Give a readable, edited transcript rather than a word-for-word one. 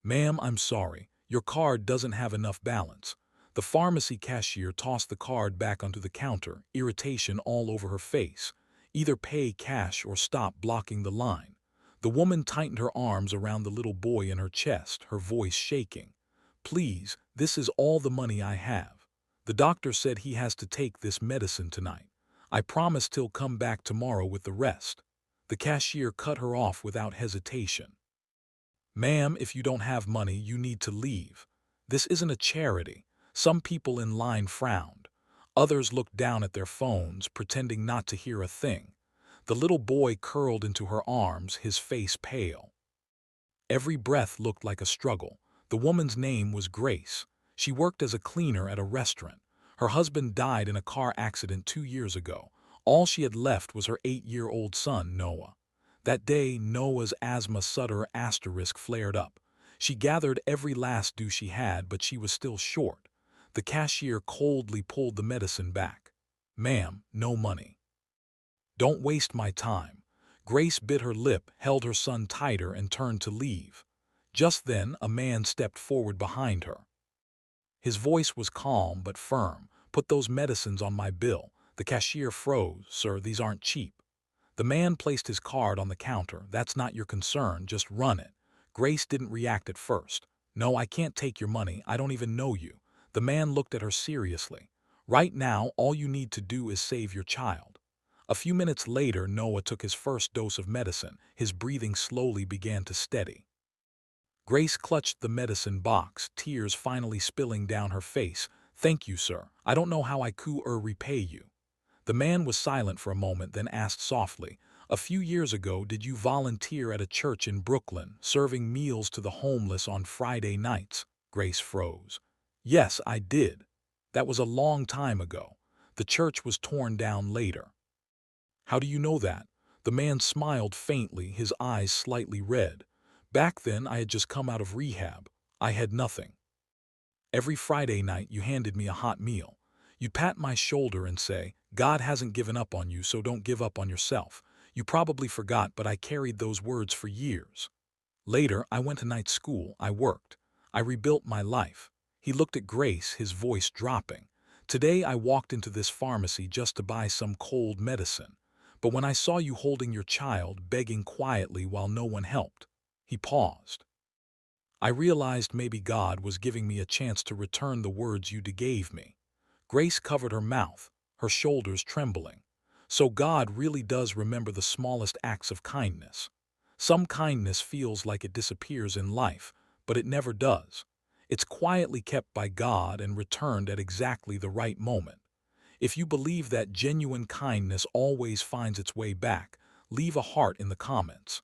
Ma'am, I'm sorry. Your card doesn't have enough balance. The pharmacy cashier tossed the card back onto the counter, irritation all over her face. Either pay cash or stop blocking the line. The woman tightened her arms around the little boy in her chest, her voice shaking. Please, this is all the money I have. The doctor said he has to take this medicine tonight. I promised he'll come back tomorrow with the rest. The cashier cut her off without hesitation. Ma'am, if you don't have money, you need to leave. This isn't a charity. Some people in line frowned. Others looked down at their phones, pretending not to hear a thing. The little boy curled into her arms, his face pale. Every breath looked like a struggle. The woman's name was Grace. She worked as a cleaner at a restaurant. Her husband died in a car accident 2 years ago. All she had left was her 8-year-old son, Noah. That day, Noah's asthma stutter asterisk flared up. She gathered every last due she had, but she was still short. The cashier coldly pulled the medicine back. Ma'am, no money. Don't waste my time. Grace bit her lip, held her son tighter, and turned to leave. Just then, a man stepped forward behind her. His voice was calm but firm. Put those medicines on my bill. The cashier froze. Sir, these aren't cheap. The man placed his card on the counter. That's not your concern, just run it. Grace didn't react at first. No, I can't take your money. I don't even know you. The man looked at her seriously. Right now, all you need to do is save your child. A few minutes later, Noah took his first dose of medicine. His breathing slowly began to steady. Grace clutched the medicine box, tears finally spilling down her face. Thank you, sir. I don't know how I could repay you. The man was silent for a moment, then asked softly, a few years ago, did you volunteer at a church in Brooklyn, serving meals to the homeless on Friday nights? Grace froze. Yes, I did. That was a long time ago. The church was torn down later. How do you know that? The man smiled faintly, his eyes slightly red. Back then, I had just come out of rehab. I had nothing. Every Friday night, you handed me a hot meal. You'd pat my shoulder and say, God hasn't given up on you, so don't give up on yourself. You probably forgot, but I carried those words for years. Later, I went to night school. I worked. I rebuilt my life. He looked at Grace, his voice dropping. Today, I walked into this pharmacy just to buy some cold medicine. But when I saw you holding your child, begging quietly while no one helped, he paused. I realized maybe God was giving me a chance to return the words you gave me. Grace covered her mouth, her shoulders trembling. So God really does remember the smallest acts of kindness. Some kindness feels like it disappears in life, but it never does. It's quietly kept by God and returned at exactly the right moment. If you believe that genuine kindness always finds its way back, leave a heart in the comments.